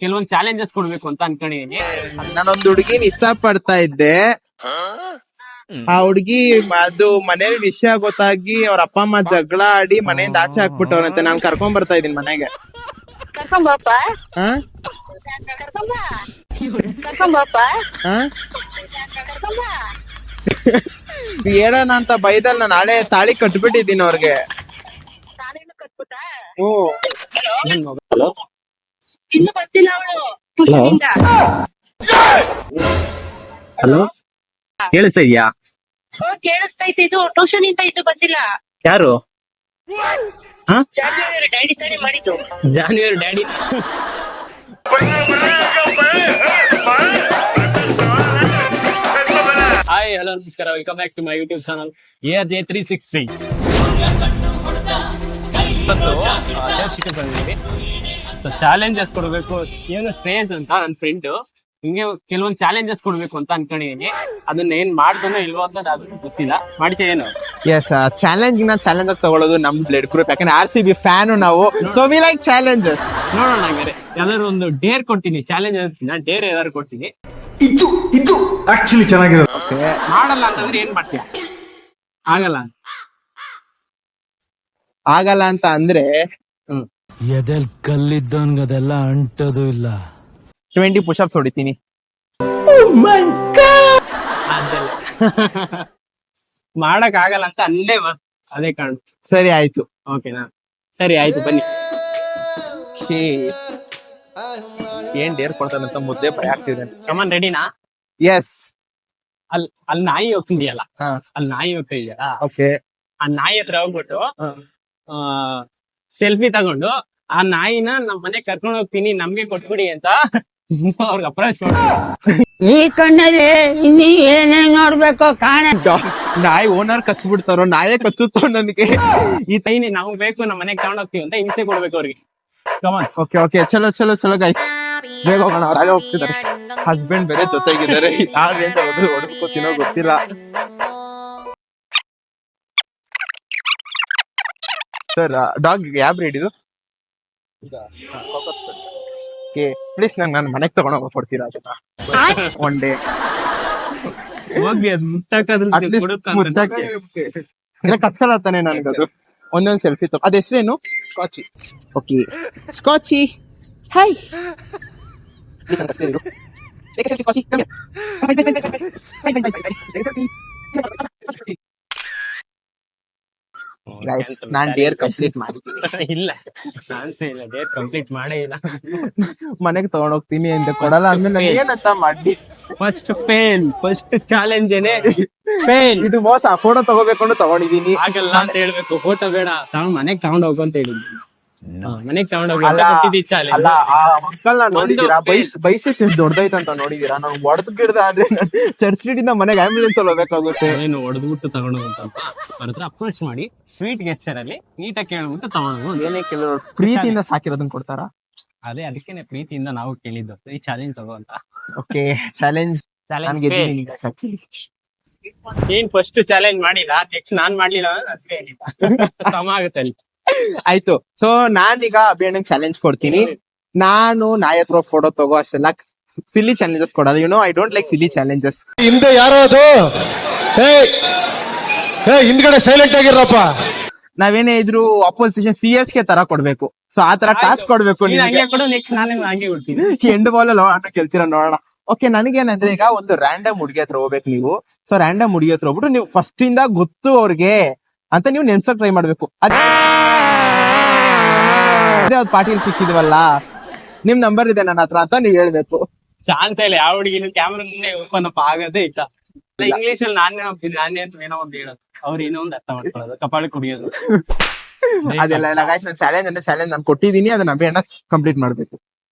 ಕೆಲವೊಂದ್ ಚಾಲೆಂಜಸ್ ಕೊಡ್ಬೇಕು ಅಂತ ಅನ್ಕೊಂಡಿದೀನಿ. ನಾನೊಂದ್ ಹುಡುಗಿನ ಇಷ್ಟ ಪಡ್ತಾ ಇದ್ದೆ. ಆ ಹುಡ್ಗಿ ಅದು ಮನೇಲಿ ವಿಷಯ ಗೊತ್ತಾಗಿ ಅವ್ರ ಅಪ್ಪ ಅಮ್ಮ ಜಗಳ ಆಡಿ ಮನೆಯಿಂದ ಆಚೆ ಹಾಕ್ಬಿಟ್ಟವ್ರಂತೆ. ನಾನ್ ಕರ್ಕೊಂಡ್ ಬರ್ತಾ ಇದೀನಿ ಮನೆಗೆ. ಹಾ ಹಾ ಹೇಳೋಣ ಅಂತ ಬೈದಲ್ ನಾನು ನಾಳೆ ತಾಳಿ ಕಟ್ಬಿಟ್ಟಿದ್ದೀನಿ ಅವ್ರಿಗೆ. ಇನ್ನು ಬಂದಿಲ್ಲ ಅವಳು ಟ್ಯೂಷನಿಂದ. ಹಲೋ, ಕೇಳಿಸ್ತಾ ಇದ್ಯಾ? ಕೇಳಿಸ್ತೈತೆ. ಇದು ಟ್ಯೂಷನ್ ಇಂದ ಇದು ಬಂದಿಲ್ಲ. ಯಾರು? ಜಾನ್ವರಿ ಡ್ಯಾಡಿ ತಾನೇ ಮಾಡಿದ್ದು. January daddy. ಹಾಯ್, ಹಲೋ, ನಮಸ್ಕಾರ. Welcome back to my YouTube channel ARJ360. So challenges ಕೊಡ್ಬೇಕು. ಏನು ಶ್ರೇಯಸ್ ಅಂತ ನನ್ನ ಫ್ರೆಂಡ್ ಹಿಂಗೆ ಕೆಲವೊಂದ್ ಚಾಲೆಂಜಸ್ ಕೊಡ್ಬೇಕು ಅಂತ ಅನ್ಕೊಂಡಿದೀನಿ. ಅದನ್ನ ಏನ್ ಮಾಡ್ತಾನೋ ಇಲ್ವೋ ಅಂತ ಅದು ಗೊತ್ತಿಲ್ಲ. ಮಾಡ್ತೀಯ ಏನು? ಎಸ್, ಚಾಲೆಂಜ್ ಚಾಲೆಂಜ್ ಆಗಿ ತಗೊಳ್ಳೋದು ನಮ್ ಬ್ಲಡ್ ಗ್ರೂಪ್. ಯಾಕಂದ್ರೆ RCB ಫ್ಯಾನು ನಾವು. So we like challenges. ನೋಡೋಣ, ಹಂಗಾರೆ ಯಾವ್ದಾದ್ರು ಒಂದು ಡೇರ್ ಕೊಡ್ತೀನಿ. ಚಾಲೆಂಜ್ ಡೇರ್ ಯಾವ್ದಾದ್ರು ಕೊಡ್ತೀನಿ. ಇದು ಆಕ್ಚುಲಿ ಚೆನ್ನಾಗಿರೋದು. ಮಾಡಲ್ಲ ಅಂತಂದ್ರೆ ಏನ್ ಮಾಡ್ತೀಯ? ಆಗಲ್ಲ ಅಂತ ಅಂದ್ರೆ ಎದೆಲ್ ಕಲ್ಲಿದ್ದವನ್ಗದೆಲ್ಲ ಅಂಟೋದು ಇಲ್ಲ. 20 ಪುಷಪ್ಸ್ ಹೊಡಿತೀನಿ. ಮಾಡಕ್ ಆಗಲ್ಲ ಅಂತ ಅಲ್ಲೇ ಅದೇ ಕಾರಣ. ಸರಿ ಆಯ್ತು. ಓಕೆನಾ? ಸರಿ ಆಯ್ತು, ಬನ್ನಿ. ಏನ್ ಡೇರ್ ಕೊಡ್ತಾನಂತ ಮುದ್ದೆ ಭಯ ಆಗ್ತಿದೆ. ಕಮನ್, ರೆಡಿನಾ? ಎಸ್. ಅಲ್ಲಿ ನಾಯಿ ಹೋಗ್ತಿದ್ಯಲ್ಲ, ಅಲ್ಲಿ ನಾಯಿ ಹೋಗ್ತಾ ಇದೆಯಲ್ಲ. ಓಕೆ. ಆ ನಾಯಿ ಹತ್ರ ಹೋಗ್ಬಿಟ್ಟು ಸೆಲ್ಫಿ ತಗೊಂಡು ಆ ನಾಯಿನ ನಮ್ ಮನೆಗ್ ಕರ್ಕೊಂಡು ಹೋಗ್ತೀನಿ, ನಮ್ಗೆ ಕೊಟ್ಬಿಡಿ ಅಂತ ಅವ್ರಿಗೆ ಅಪ್ರೋಚ್ ಮಾಡಿ. ಈ ಕಣ್ಣಲ್ಲಿ ಇನ್ನೀ ಏನೇನ್ ನೋಡ್ಬೇಕು ಕಾಣ. ನಾಯಿ ಓನರ್ ಕಚ್ಬಿಡ್ತಾರೋ, ನಾಯೇ ಕಚ್ಚುತ್ತೋ ನನಗೆ. ಈ ತೈನಿ ನಾವು ಬೇಕು, ನಮ್ ಮನೆಗ್ ತಗೊಂಡ್ ಹೋಗ್ತೀವಿ ಅಂತ ಹಿಂಸೆ ಕೊಡ್ಬೇಕು ಅವ್ರಿಗೆ. ಕಮನ್. ಓಕೆ ಓಕೆ, ಚಲೋ ಚಲೋ ಚಲೋ ಗೈಸ್, ಬೇಗ ಹೋಗೋಣ. ಅವ್ರು ಹಾಗೆ ಹೋಗ್ತಿದ್ದಾರೆ. ಹಸ್ಬೆಂಡ್ ಬೇರೆ ಜೊತೆಗಿದ್ದಾರೆ. ಯಾರೇನ್ ಹೊಡಿಸ್ಕೋತೀನೋ ಗೊತ್ತಿಲ್ಲ. ಸರ್, ಡಾಗ್ ಯಾವ ಬ್ರೀಡ್ ಇದು? ಓಕೆ, ಪ್ಲೀಸ್ ನಾನು ಮನೆಗೆ ತಗೊಂಡೋಗ ಕೊಡ್ತೀರಾ ಅದನ್ನ ಒನ್ ಡೇ? ಹೋಗ್ಲಿ, ಅದ್ ಮುಟ್ಟಕ್ಕೆ ಕಚ್ಚಲ್ಲ ತಾನೆ ನನ್ಗದು. ಒಂದೊಂದ್ ಸೆಲ್ಫಿ ತಗೋ. ಅದ್ ಹೆಸರೇನು? ಸ್ಕಾಚಿ. ಓಕೆ, ಸ್ಕಾಚಿ. ಹಾಯ್. ಗೈಸ್, ನಾನ್ ಡೇರ್ ಕಂಪ್ಲೀಟ್ ಮಾಡಿದ್ದೀನಿ. ಇಲ್ಲ, ಚಾನ್ಸೇ ಇಲ್ಲ. ಡೇರ್ ಕಂಪ್ಲೀಟ್ ಮಾಡೇ ಇಲ್ಲ. ಮನೆಗೆ ತಗೊಂಡೋಗ್ತೀನಿ ಅಂತ ಕೊಡಲ್ಲ ಅಂದ್ರೆ ನಾನು ಏನಂತ ಮಾಡಿ. ಫಸ್ಟ್ ಚಾಲೆಂಜ್ ಏನೇ ಫೇಲ್. ಇದು ಮೋಸ. ಫೋಟೋ ತಗೋಬೇಕು ಅಂತ ತಗೊಂಡಿದೀನಿ. ಆಗಲ್ಲ ಅಂತ ಹೇಳ್ಬೇಕು. ಫೋಟೋ ಬೇಡ, ಮನೆಗ್ ತಗೊಂಡ್ ಹೋಗು ಅಂತ ಹೇಳಿದ್ವಿ. ಮನೆಗ್ ತಗೊಂಡ್ ಹೋಗಿ ಚಾಲೆಂಜ್. ಅಲ್ಲ, ಆ ಮಕ್ಕಳನ್ನ ನೋಡಿದೀರಾ? ಬೈಸೆಪ್ಸ್ ಎಷ್ಟು ದೊಡ್ಡದೈತಂತ ನೋಡಿದೀರಾ? ನಾನು ಹೊಡೆದ್ ಗಿಡ್ದ ಆದ್ರೆ ಚರ್ಚ್ ಸ್ಟ್ರೀಟ್ ಇಂದ ಮನೆಗೆ ಆಂಬ್ಯುಲೆನ್ಸ್ ಅಲ್ಲಿ ಹೋಗ್ಬೇಕಾಗುತ್ತೆ. ಏನು ಹೊಡೆದ್ಬಿಟ್ಟು ತಗೊಂಡೋಗಂತ ಅವ್ರ ಹತ್ರ ಅಪ್ರೋಚ್ ಮಾಡಿ ಸ್ವೀಟ್ ಗೆಸ್ಚರ್ ಅಲ್ಲಿ ನೀಟಾಗಿ ಕೇಳ್ಬಿಟ್ಟು ತಗೊಂಡು. ಏನೇ ಕೇಳೋರು ಪ್ರೀತಿಯಿಂದ ಸಾಕಿರೋದನ್ನ ಕೊಡ್ತಾರಾ? ಅದಕ್ಕೇನೆ ಪ್ರೀತಿಯಿಂದ ನಾವು ಕೇಳಿದ್ದು ಈ ಚಾಲೆಂಜ್ ತಗೋ ಅಂತ. ಓಕೆ, ಚಾಲೆಂಜ್ ನೀನ್ ಫಸ್ಟ್ ಚಾಲೆಂಜ್ ಮಾಡಿಲ್ಲ, ನೆಕ್ಸ್ಟ್ ನಾನ್ ಮಾಡ್ಲಿಲ್ಲ ಅದಕ್ಕೆ ಸಮ ಆಗುತ್ತೆ ಅಲ್ಲಿ. ಆಯ್ತು. ಸೊ ನಾನೀಗ ಅಭಿಯಣ್ಣಂಗ್ ಚಾಲೆಂಜ್ ಕೊಡ್ತೀನಿ. ನಾನು ನಾಯಿ ಹತ್ರ ಫೋಟೋ ತಗೋ ಅಷ್ಟೆಲ್ಲ ಸಿಲ್ಲಿ ಚಾಲೆಂಜಸ್ ಕೊಡಲ್ಲ. I don't like silly challenges. ಹಿಂದೆ ಯಾರೋ ಅದು ಹಿಂದ್ಗಡೆ ಸೈಲೆಂಟ್ ಆಗಿರಪ್ಪ. ನಾವೇನೇ ಇದ್ರು ಅಪೋಸಿಷನ್ CSK ತರ ಕೊಡ್ಬೇಕು. ಸೊ ಆ ತರ ಟಾಸ್ಕ್ ಕೊಡ್ಬೇಕು. ನೆಕ್ಸ್ಟ್ ನಾನು ಹಂಗೆ ಕೊಡ್ತೀನಿ. ಎಂಡ್ ಬಾಲ್ ಅಲ್ಲಿ ಅನ್ನ ಕೇಳ್ತೀರಾ ನೋಡೋಣ. ಓಕೆ, ನನಗೇನಂದ್ರೆ ಈಗ ಒಂದು ರ್ಯಾಂಡಮ್ ಹುಡುಗಿ ಹತ್ರ ಹೋಗ್ಬೇಕು ನೀವು. ಸೊ ರ್ಯಾಂಡಮ್ ಹುಡುಗಿ ಹತ್ರ ಹೋಗ್ಬಿಟ್ಟು ನೀವು ಫಸ್ಟ್ ಇಂದ ಗೊತ್ತು ಅವ್ರಿಗೆ ಅಂತ ನೀವು ನೆನ್ಸಕ್ ಟ್ರೈ ಮಾಡ್ಬೇಕು. ಅದೇ ಪಾರ್ಟಿಲಿ ಸಿಕ್ಕಿದ್ವಲ್ಲ, ನಿಮ್ ನಂಬರ್ ಇದೆ ನನ್ನ ಹತ್ರ ಅಂತ ನೀವ್ ಹೇಳ್ಬೇಕು. ಚಾನ್ಸ್ ಇಲ್ಲ. ಯಾವ ಹುಡುಗಿನ ಕ್ಯಾಮ್ರಾ ಓಪನ್ ಆಗದೇ ಇಲ್ಲ. ಇಂಗ್ಲಿಷ್ ಅಲ್ಲಿ ನಾನೇ ಅಂತ ಏನೋ ಒಂದು ಹೇಳೋದು, ಅವ್ರು ಏನೋ ಒಂದು ಅರ್ಥ ಮಾಡ್ಕೊಳ್ಳೋದು, ಕಪಾಳಿ ಕುಡಿಯೋದು. ಅದೆಲ್ಲ ಇಲ್ಲ ಗಾಯ್ಸ್. ನಾನು ಚಾಲೆಂಜ್ ಅಂದ್ರೆ ಚಾಲೆಂಜ್ ನಾನು ಕೊಟ್ಟಿದ್ದೀನಿ, ಅದನ್ನ ಅಭಿಯಣ್ಣ ಕಂಪ್ಲೀಟ್ ಮಾಡ್ಬೇಕು.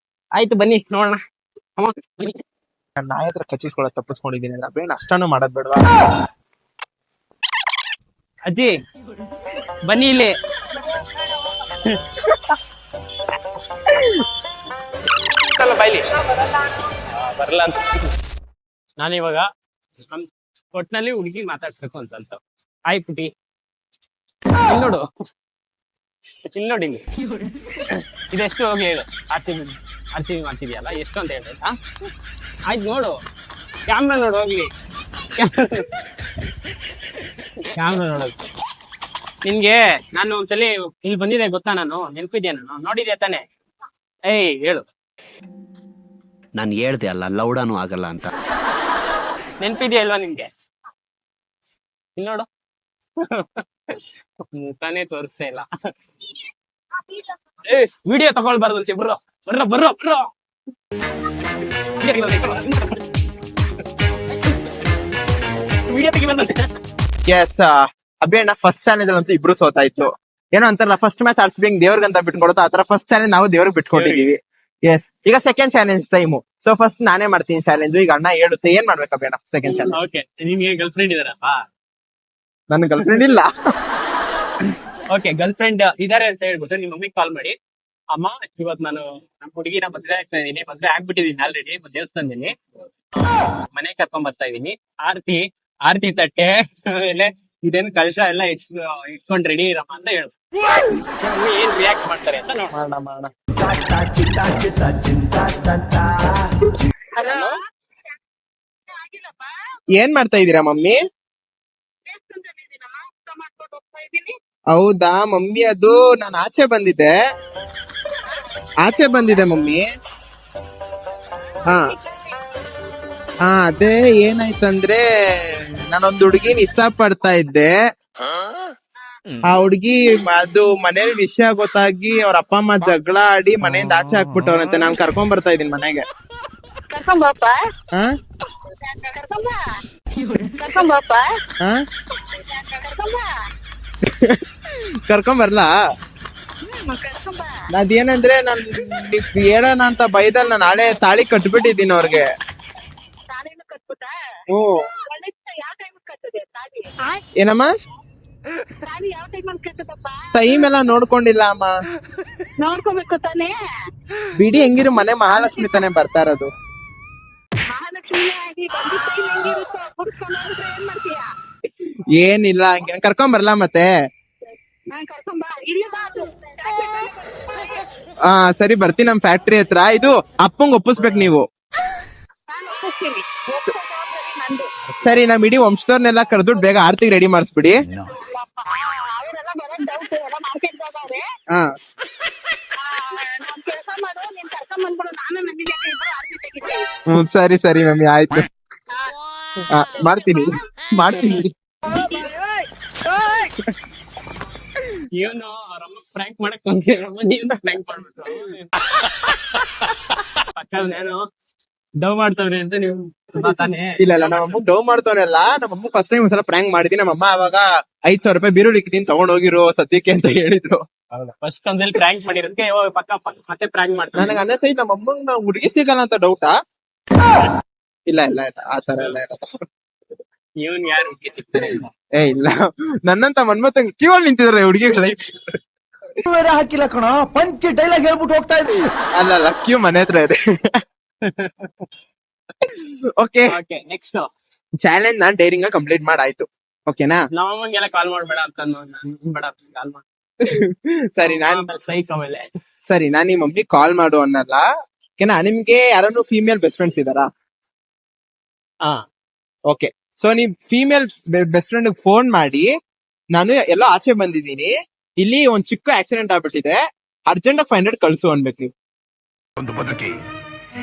ಆಯ್ತು, ಬನ್ನಿ ನೋಡೋಣ. ನಾಯಿ ಹತ್ರ ಕಚ್ಚಿಸ್ಕೊಳ್ಳೋದು ತಪ್ಪಿಸ್ಕೊಂಡಿದ್ದೀನಿ ಅಂದ್ರೆ ಅಭಿಯಣ್ಣ ಅಷ್ಟನ್ನು ಮಾಡೋದ್ ಬೇಡವಾ? ಅಜ್ಜಿ ಬನ್ನಿ ಇಲ್ಲಿ. ಬಾಯ್ಲಿ ಬರಲ್ಲ ಅಂತ. ನಾನಿವಾಗ ನಮ್ ಒಟ್ನಲ್ಲಿ ಹುಡುಗಿ ಮಾತಾಡ್ಸ್ಬೇಕು ಅಂತ. ಆಯ್ ಪುಟಿ, ಇಲ್ಲಿ ನೋಡು, ಇಲ್ಲಿ ನೋಡಿ, ಇದೆಷ್ಟು ಹೋಗಿ ಹೇಳು. RCB RCB ಮಾಡ್ತಿದ್ಯಲ್ಲ ಎಷ್ಟು ಅಂತ ಹೇಳ್ಬೇಕಾ? ಆಯ್ತು ನೋಡು, ಕ್ಯಾಮ್ರಾ ನೋಡು ಹೋಗ್ಲಿ. ಕ್ಯಾಮ್ರಾ ನೋಡೋದು. ನಿನ್ಗೆ ನಾನು ಒಂದ್ಸಲಿ ಇಲ್ಲಿ ಬಂದಿದ್ದೆ ಗೊತ್ತಾ? ನಾನು ನೆನಪಿದ್ಯಾ? ನಾನು ನೋಡಿದ್ಯಾ ತಾನೆ? ಏಯ್ ಹೇಳು, ನಾನು ಹೇಳ್ದೆ ಅಲ್ಲ ಲೌಡಾನು ಆಗಲ್ಲ ಅಂತ. ನೆನಪಿದ್ಯಾ ಇಲ್ವಾ ನಿನ್ಗೆ? ಇಲ್ಲಿ ನೋಡು, ಮುಖಾನೇ ತೋರಿಸ್ತಾ ಇಲ್ಲ. ಏ ವಿಡಿಯೋ ತಗೊಳ್ಬಾರ್ದಂತೆ, ಬರ್ರೋ ಬರ್ರೋ ಬರ್ರೋ ಬರ್ರೋ. ವಿಡಿಯೋ ತೆಗಿಬಾರ್ದಂತೆ. ಎಸ್ ಅಭಿಯಣ್ಣ ಫಸ್ಟ್ ಚಾಲೆಂಜ್ ಅಂತೂ ಇಬ್ರು ಸೋತಾಯ್ತು. ಏನೋ ಅಂತಾರಲ್ಲ, ಫಸ್ಟ್ ಮ್ಯಾಚ್ RCB ದೇವ್ರಿಗಂತ ಬಿಟ್ಕೊಡುತ್ತಾ, ಆತರ ಫಸ್ಟ್ ಚಾಲೆಂಜ್ ನಾವು ದೇವ್ರಿಗೆ ಬಿಟ್ಕೊಟ್ಟಿದೀವಿ. ಎಸ್, ಈಗ second challenge time. So first ನಾನೇ ಮಾಡ್ತೀನಿ ಚಾಲೆಂಜ್. ಈಗ ಅಣ್ಣ ಹೇಳುತ್ತೆ ಏನ್ ಮಾಡ್ಬೇಕು ಅಭಿಯಣ್ಣ ಸೆಕೆಂಡ್ ಚಾಲೆಂಜ್. ಓಕೆ, ನಿಮ್ಗೆ ಗರ್ಲ್ ಫ್ರೆಂಡ್ ಇದಾರಪ್ಪ? ನನ್ನ ಗರ್ಲ್ ಫ್ರೆಂಡ್ ಇಲ್ಲ. ಓಕೆ, ಗರ್ಲ್ ಫ್ರೆಂಡ್ ಇದಾರೆ ಅಂತ ಹೇಳ್ಬಿಟ್ಟು ನಿಮ್ಮ ಮಮ್ಮಿಗೆ ಕಾಲ್ ಮಾಡಿ, ಅಮ್ಮ ಇವತ್ ನಾನು ನಮ್ಮ ಹುಡುಗಿನ ಮದ್ವೆ ಆಗ್ತಾ ಇದೀನಿ, ಮದ್ವೆ ಆಗ್ಬಿಟ್ಟಿದೀನಿ ಆಲ್ರೆಡಿ ದೇವಸ್ಥಾನದಲ್ಲಿ, ಮನೆ ಕರ್ಕೊಂಡ್ ಬರ್ತಾ ಇದೀನಿ, ಆರತಿ ತಟ್ಟೆ ಆಮೇಲೆ ಇದೇನು ಕಳಶ ಎಲ್ಲ ಇಟ್ಕೊಂಡ್ ರೆಡಿ ಇರಮ್ಮ ಅಂತ ಹೇಳು. ಮಮ್ಮಿ ಏನ್ ರಿಯಾಕ್ಟ್ ಮಾಡ್ತಾರೆ ಅಂತ ನೋಡೋಣ. ಹಲೋ, ಏನ್ ಮಾಡ್ತಾ ಇದೀರಾ ಮಮ್ಮಿ? ಮಾಡ್ಕೊಂಡು ಹೋಗ್ತಾ ಇದ್ದೀನಿ. ಹೌದಾ ಮಮ್ಮಿ, ಅದು ನಾನು ಆಚೆ ಬಂದಿದ್ದೆ ಮಮ್ಮಿ. ಹಾ ಅದೇ ಏನಾಯ್ತಂದ್ರೆ, ನಾನೊಂದ್ ಹುಡುಗಿನ ಇಷ್ಟ ಪಡ್ತಾ ಇದ್ದೆ. ಆ ಹುಡುಗಿ ಅದು ಮನೇಲಿ ವಿಷಯ ಗೊತ್ತಾಗಿ ಅವ್ರ ಅಪ್ಪ ಅಮ್ಮ ಜಗಳ ಆಡಿ ಮನೆಯಿಂದ ಆಚೆ ಹಾಕ್ಬಿಟ್ಟವ್ರಂತೆ. ನಾನ್ ಕರ್ಕೊಂಡ್ ಬರ್ತಾ ಇದೀನಿ ಮನೆಗೆ. ಕರ್ಕೊಂಬಪ್ಪ, ಹಾ ಕರ್ಕೊಂಬ, ಕರ್ಕೊಂಬಪ್ಪ, ಹಾ ಕರ್ಕೊಂಬ, ಕರ್ಕೊಂಡ್ ಬರ್ಲಾ? ಕರ್ಕೊಂಬ. ಅದೇನಂದ್ರೆ ನಾನ್ ಹೇಳೋಣ ಅಂತ ಬೈದಲ್ಲಿ ನಾನು ನಾಳೆ ತಾಳಿ ಕಟ್ಬಿಟ್ಟಿದ್ದೀನಿ ಅವ್ರಿಗೆ. ತಾನೇನು ಕಟ್ಬಿಟ್ಟ? ಹ್ಮ್. ಯಾವ ಟೈಮ್ ಕಟ್ಟದೆ ತಾಳಿ? ಏನಮ್ಮ? ತಾಳಿ ಯಾವ ಟೈಮಲ್ಲಿ ಕಟ್ಟದಪ್ಪ? ಟೈಮ್ ಎಲ್ಲ ನೋಡ್ಕೊಂಡಿಲ್ಲ ಅಮ್ಮ. ನೋಡ್ಕೋಬೇಕು ತಾನೇ. ಬಿಡಿ, ಹೆಂಗಿರು ಮನೆ ಮಹಾಲಕ್ಷ್ಮಿ ತಾನೇ ಬರ್ತಾ ಇರೋದು. ಮಹಾಲಕ್ಷ್ಮಿ ಆಗಿ ಬಂದಿದ್ದ ಟೈಮ್ ಹೆಂಗಿರುತ್ತೋ ಕುಡ್ಸ್ಕೊಂಡು ಹೋದ್ರೆ ಏನ್ ಮಾಡ್ತೀಯ? ಏನಿಲ್ಲ, ಹಂಗೆ ಕರ್ಕೊಂಡ್ ಬರ್ಲಾ ಮತ್ತೆ? ಕರ್ಕೊಂಬ, ಇಲ್ಲಿ ಬಾ. ಅದು ಸರಿ ಬರ್ತೀನಿ ನಮ್ ಫ್ಯಾಕ್ಟ್ರಿ ಹತ್ರ. ಇದು ಅಪ್ಪಂಗ್ ಒಪ್ಪಿಸ್ಬೇಕು ನೀವು. ನಾನು ಒಪ್ಪಿಸ್ತೀನಿ. ಒಪ್ಪೋ ಜವಾಬ್ದಾರಿ ನಂದು. ಸರಿ, ನಮ್ ಇಡೀ ವಂಶದವ್ರನ್ನೆಲ್ಲ ಕರೆದ್ಬಿಟ್ಟು ಬೇಗ ಆರ್ತಿಗೆ ರೆಡಿ ಮಾಡಿಸ್ಬಿಡಿ. ಅವರೆಲ್ಲ ಬರೋದ್ ಡೌಟ್, ಎಲ್ಲ ಮಾರ್ಕೆಟ್ ಹೋಗವ್ರೆ. ಹಾ ನಾನ್ ಕೆಲಸ ಮಾಡು, ನೀನ್ ಕರ್ಕೊಂಡ್ ಬಂದ್ಬಿಡು. ನಾನು ನಂದಿಗೆ ಇಬ್ರು ಆರ್ತಿ ತೆಗಿತೀವಿ. ಸರಿ ಸರಿ ಮಮ್ಮಿ, ಆಯ್ತು. ಮಾಡ್ತೀನಿ. ಇವನು ಅವ್ರಮ್ಮ ಪ್ರ್ಯಾಂಕ್ ಮಾಡಕ್ ಬಂದಿರಮ್ಮ, ನೀನು ಪ್ರ್ಯಾಂಕ್ ಮಾಡ್ಬಿಟ್ಟು ಪಕ್ಕ ನಾನು ಡವ್ ಮಾಡ್ತವ್ರೆ ಅಂತ ನೀವು ತಾನೇ? ಇಲ್ಲ ನಮ್ಮಮ್ಮ ಡವ್ ಮಾಡ್ತವನಲ್ಲ. ನಮ್ಮಮ್ಮ ಫಸ್ಟ್ ಟೈಮ್ ಒಂದ್ಸಲ ಪ್ರ್ಯಾಂಕ್ ಮಾಡಿದೀನಿ. ನಮ್ಮಮ್ಮ ಅವಾಗ 5,000 ರೂಪಾಯಿ ಬೀರುಳ್ಳಿ ಇಕ್ಕಿದೀನಿ, ತಗೊಂಡ್ ಹೋಗಿರೋ ಸದ್ಯಕ್ಕೆ ಅಂತ ಹೇಳಿದ್ರು. ಫಸ್ಟ್ ಒಂದಲ್ಲಿ ಪ್ರ್ಯಾಂಕ್ ಮಾಡಿರೋದಕ್ಕೆ ಪಕ್ಕ ಮತ್ತೆ ಪ್ರ್ಯಾಂಕ್ ಮಾಡ್ತಾರೆ. ನನಗೆ ಅನ್ನಿಸ್ತೈತಿ ನಮ್ಮಮ್ಮಂಗ್ ನಾವು ಹುಡುಗಿ ಸಿಗಲ್ಲ ಅಂತ ಡೌಟಾ? ಇಲ್ಲ ಆತರ ಎಲ್ಲ ಇರಲ್ಲ. ಇವನ್ ಯಾರು ಸಿಗ್ತಾರೆ? ಇಲ್ಲ, ನನ್ನಂತ ಮನ್ಮತ್ತಂಗ್ ಕ್ಯೂ ಅಲ್ಲಿ ನಿಂತಿದ್ರೆ ಹುಡುಗಿಗಳ ಹಾಕಿಲ್ಲ ಕಣೋ, ಪಂಚ್ ಡೈಲಾಗ್ ಹೇಳ್ಬಿಟ್ಟು ಹೋಗ್ತಾ ಇದ್ವಿ. ಅಲ್ಲ ಕ್ಯೂ ಮನೆ ಹತ್ರ ಇದೆ. ಓಕೆ, ನೆಕ್ಸ್ಟ್ ಚಾಲೆಂಜ್ ನಾನ್ ಡೈರಿಂಗ್ ಕಂಪ್ಲೀಟ್ ಮಾಡಾಯ್ತು. ಓಕೆನಾ? ನಮ್ಮಂಗೆಲ್ಲ ಕಾಲ್ ಮಾಡ್ಬೇಡ ಅಂತ ಬೇಡ ಕಾಲ್ ಮಾಡಿ. ಸರಿ, ಸೈಕ್ ಆಮೇಲೆ ಸರಿ, ನಾನ್ ನಿಮ್ ಮಮ್ಮಿ ಕಾಲ್ ಮಾಡು ಅನ್ನಲ್ಲ. ಓಕೆನಾ? ನಿಮ್ಗೆ ಯಾರನ್ನು ಫೀಮೇಲ್ ಬೆಸ್ಟ್ ಫ್ರೆಂಡ್ಸ್ ಇದಾರಾ? ಓಕೆ, ಸೊ ನೀವ್ ಫೀಮೇಲ್ ಬೆಸ್ಟ್ ಫ್ರೆಂಡ್ ಫೋನ್ ಮಾಡಿ, ನಾನು ಎಲ್ಲೋ ಆಚೆ ಬಂದಿದ್ದೀನಿ, ಇಲ್ಲಿ ಒಂದ್ ಚಿಕ್ಕ ಆಕ್ಸಿಡೆಂಟ್ ಆಗ್ಬಿಟ್ಟಿದೆ, ಅರ್ಜೆಂಟ್ ಆಗಿ 500 ಕಳ್ಸು ಅನ್ಬೇಕು ನೀವು. ಒಂದು ಬದುಕಿ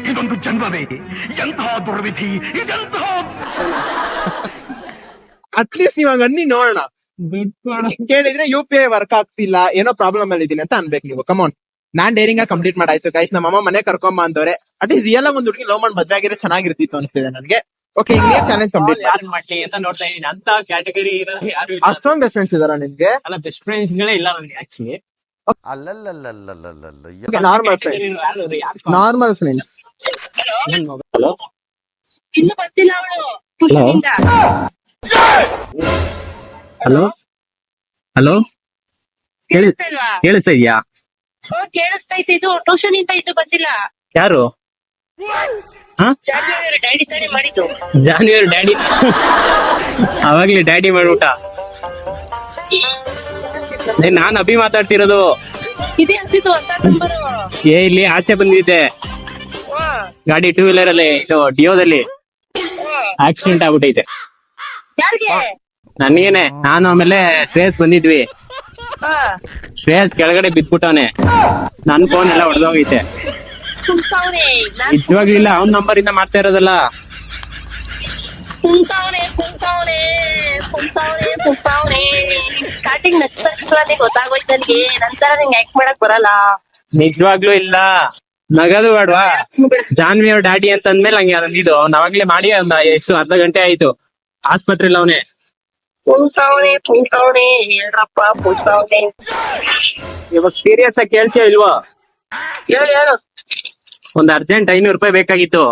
ಇದೊಂದು ಜನ್ಮವೇ, ಎಂತಹ ದುರ್ವಿಧಿ ಇದೆಂತಹ. ಅಟ್ಲೀಸ್ಟ್ ನೀವ್ ಹಂಗ ಅನ್ನಿ ನೋಡೋಣ. ಕೇಳಿದ್ರೆ UPI ವರ್ಕ್ ಆಗ್ತಿಲ್ಲ, ಏನೋ ಪ್ರಾಬ್ಲಮ್ ಅಲ್ಲಿ ಇದೀನಿ ಅಂತ ಅನ್ಬೇಕು ನೀವು. ಕಮಾನ್, ನಾನ್ ಡೈರಿಂಗ್ ಕಂಪ್ಲೀಟ್ ಮಾಡಾಯ್ತು ಗೈಸ್. ನಮ್ಮಮ್ಮ ಮನೆ ಕರ್ಕೊಂಬ ಅಂದವ್ರೆ. ಅಟ್ಲೀಸ್ಟ್ ರಿಯಲ್ ಆಗಿ ಒಂದ್ ಹುಡುಗಿ ಲವ್ ಮಾಡಿ ಮದ್ವೆ ಆಗಿರೋ ಚೆನ್ನಾಗಿರ್ತಿತ್ತು ಅನಿಸ್ತಿದೆ ನನಗೆ. ಓಕೆ, ಈಗ ಚಾಲೆಂಜ್ ಕಂಪ್ಲೀಟ್ ಯಾರು ಮಾಡ್ಲಿ ಅಂತ ನೋಡ್ತಾ ಇದೀನಿ. ಅಂತ ಕ್ಯಾಟಗರಿ ಇರೋದು ಯಾರು ಇಲ್ಲ. ಅಷ್ಟೊಂದ್ ಬೆಸ್ಟ್ ಫ್ರೆಂಡ್ಸ್ ಇದಾರ ನಿಮ್ಗೆ? ಅಲ್ಲ, ಬೆಸ್ಟ್ ಫ್ರೆಂಡ್ಸ್ ಗಳೇ ಇಲ್ಲ ನನಗೆ actually. Normal friends. Normal friends. Hello, ಇನ್ನು ಬಂದಿಲ್ಲ ಅವಳು ಟ್ಯೂಷನಿಂದ. ಹಲೋ ಹಲೋ, ಕೇಳಿಸ್ತಾ ಇಲ್ವಾ? ಕೇಳಿಸ್ತಾ ಇದೆಯಾ? ಕೇಳಿಸ್ತೈತೆ. ಇದು ಟ್ಯೂಷನ್ ಇಂದ ಇದು ಬಂದಿಲ್ಲ. ಯಾರು? ಜಾನ್ವರಿ ಡ್ಯಾಡಿ ತಾನೇ ಮಾಡಿದ್ದು. ಜಾನ್ವರಿ ಡ್ಯಾಡಿ ಅವಾಗ್ಲೇ ಡ್ಯಾಡಿ ಮಾಡ್ಬಿಟ್ಟ. ನಾನ್ ಅಭಿ ಮಾತಾಡ್ತಿರೋದು. ಇದೇ ಅಂತಿದ್ದು ಹೊಸ ನಂಬರು. ಇಲ್ಲಿ ಆಚೆ ಬಂದಿದ್ದೆ. ಗಾಡಿ 2 ವೀಲರ್ ಅಲ್ಲಿ ಇದು ಡಿಯೋದಲ್ಲಿ ಆಕ್ಸಿಡೆಂಟ್ ಆಗ್ಬಿಟ್ಟೈತೆ. ಯಾರಿಗೆ? ನನ್ಗೇನೆ. ನಾನು ಆಮೇಲೆ ಶ್ರೇಯಸ್ ಬಂದಿದ್ವಿ. ಶ್ರೇಯಸ್ ಕೆಳಗಡೆ ಬಿದ್ಬಿಟ್ಟವನೆ. ನನ್ ಫೋನ್ ಎಲ್ಲ ಹೊಡೆದೋಗೈತೆ. ಕುಂತವ್ರೆ ನಿಜವಾಗ್ಲಿಲ್ಲ, ಅವ್ನ್ ನಂಬರ್ ಇಂದ ಮಾಡ್ತಾ ಇರೋದಲ್ಲ. ಕುಂತವ್ರೆ ಸ್ಟಾರ್ಟಿಂಗ್ ನಗ್ ತಕ್ಷಣ ಗೊತ್ತಾಗೋಯ್ತು ನನಗೆ. ನಂತರ ನಿಂಗೆ ಆಕ್ಟ್ ಮಾಡಕ್ ಬರಲ್ಲ. ನಿಜವಾಗ್ಲೂ ಇಲ್ಲ, ನಗದು ಬೇಡವಾ? ಜಾನ್ವಿ ಅವ್ರ ಡ್ಯಾಡಿ ಅಂತ ಅಂದ್ಮೇಲೆ ಹಂಗೆ ಅಂದಿದ್ದು. ಅವ್ನ್ ಅವಾಗ್ಲೇ ಮಾಡಿ ಎಷ್ಟು ಅರ್ಧ ಗಂಟೆ ಆಯ್ತು ಆಸ್ಪತ್ರೆಯಲ್ಲಿ ಅವನೇ. ಕುಂತವ್ರೆ ಹೇಳ್ರಪ್ಪ ಕುಂತವ್ರೆ. ಇವಾಗ ಸೀರಿಯಸ್ ಆಗಿ ಕೇಳ್ತೀಯ ಇಲ್ವೋ? ಹೇಳು ಒಂದ್ ಅರ್ಜೆಂಟ್ 500 ರೂಪಾಯಿ ಬೇಕಾಗಿತ್ತು.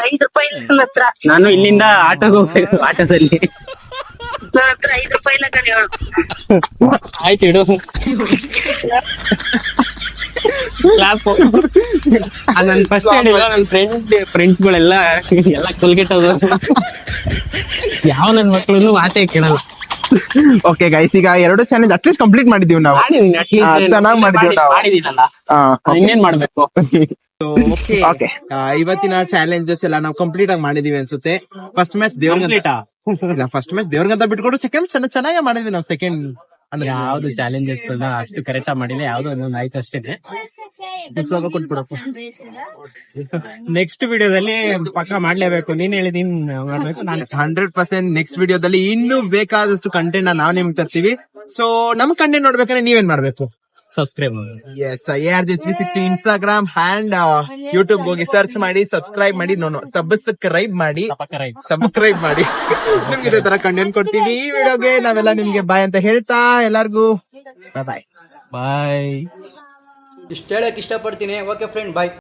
5 ರೂಪಾಯಿ ನನ್ನ ಹತ್ರ. ನಾನು ಇಲ್ಲಿಂದ ಆಟೋಗೆ ಹೋಗ್ಬೇಕು, ಆಟೋದಲ್ಲಿ. ನನ್ನ ಹತ್ರ 5 ರೂಪಾಯಿ ಇಲ್ಲ ಕಣೆ. ಹೇಳು. ಆಯ್ತು ಇಡು. ನನ್ ಫಸ್ಟ್ ಹೇಳಿಲ್ಲ, ನನ್ ಫ್ರೆಂಡ್ಸ್ ಗಳೆಲ್ಲ ಎಲ್ಲ ಕೊಲ್ಗೆಟ್ಟೋದು. ಯಾವ ನನ್ ಮಕ್ಳು ಮಾತೇ ಕೇಳಲ್ಲ. ಓಕೆ ಗೈಸ್, ಈಗ 2 ಚಾಲೆಂಜ್ ಅಟ್ಲೀಸ್ಟ್ ಕಂಪ್ಲೀಟ್ ಮಾಡಿದೀವಿ ನಾವು. ಮಾಡಿದೀನಿ, ಚೆನ್ನಾಗ್ ಮಾಡಿದೀವಿ ನಾವು. ಮಾಡಿದೀನಲ್ಲ, ಇನ್ನೇನ್ ಮಾಡ್ಬೇಕು? ಓಕೆ, ಇವತ್ತಿನ ಚಾಲೆಂಜಸ್ ಎಲ್ಲ ನಾವು ಕಂಪ್ಲೀಟ್ ಆಗಿ ಮಾಡಿದೀವಿ ಅನ್ಸುತ್ತೆ. ಫಸ್ಟ್ ಮ್ಯಾಚ್ ದೇವ್ರಿಗಂತ ಬಿಟ್ಕೊಡು. ಸೆಕೆಂಡ್ ಚೆನ್ನಾಗಿ ಮಾಡಿದ್ವಿ ನಾವು. ಸೆಕೆಂಡ್ ಯಾವ್ದು ಚಾಲೆಂಜಸ್ ಅಷ್ಟು ಕರೆಕ್ಟ್ ಆಗಿ ಮಾಡಿಲ್ಲ, ಯಾವ್ದು ಒಂದೊಂದು ಆಯ್ತು ಅಷ್ಟೇನೆ. ಕೊಟ್ಬಿಡಪ್ಪ. ನೆಕ್ಸ್ಟ್ ವಿಡಿಯೋದಲ್ಲಿ ಪಕ್ಕ ಮಾಡ್ಲೇಬೇಕು. ನೀನ್ ಹೇಳಿದೀನಿ ಮಾಡ್ಬೇಕು. ನಾನು 100% ನೆಕ್ಸ್ಟ್ ವಿಡಿಯೋದಲ್ಲಿ ಇನ್ನೂ ಬೇಕಾದಷ್ಟು ಕಂಟೆಂಟ್ ನಾವು ನಿಮ್ಗೆ ತರ್ತೀವಿ. ಸೊ ನಮ್ ಕಂಟೆಂಟ್ ನೋಡ್ಬೇಕಂದ್ರೆ ನೀವೇನ್ ಮಾಡ್ಬೇಕು? Subscribe yes, ARJ360 Instagram and YouTube ಹೋಗಿ ಸರ್ಚ್ ಮಾಡಿ, ಸಬ್ಸ್ಕ್ರೈಬ್ ಮಾಡಿ. ಸಬ್ಸ್ಕ್ರೈಬ್ ಮಾಡಿ. ನಿಮ್ಗೆ ಇದೇ ತರ ಕಂಟೆಂಟ್ ಕೊಡ್ತೀವಿ. ಈ ವಿಡಿಯೋಗೆ ನಾವೆಲ್ಲ ನಿಮ್ಗೆ ಬಾಯ್ ಅಂತ ಹೇಳ್ತಾ ಎಲ್ಲಾರ್ಗು ಬಾಯ್. ಬಾಯ್. ಇಷ್ಟ ಹೇಳಕ್ ಇಷ್ಟಪಡ್ತೀನಿ. ಓಕೆ ಫ್ರೆಂಡ್, ಬಾಯ್.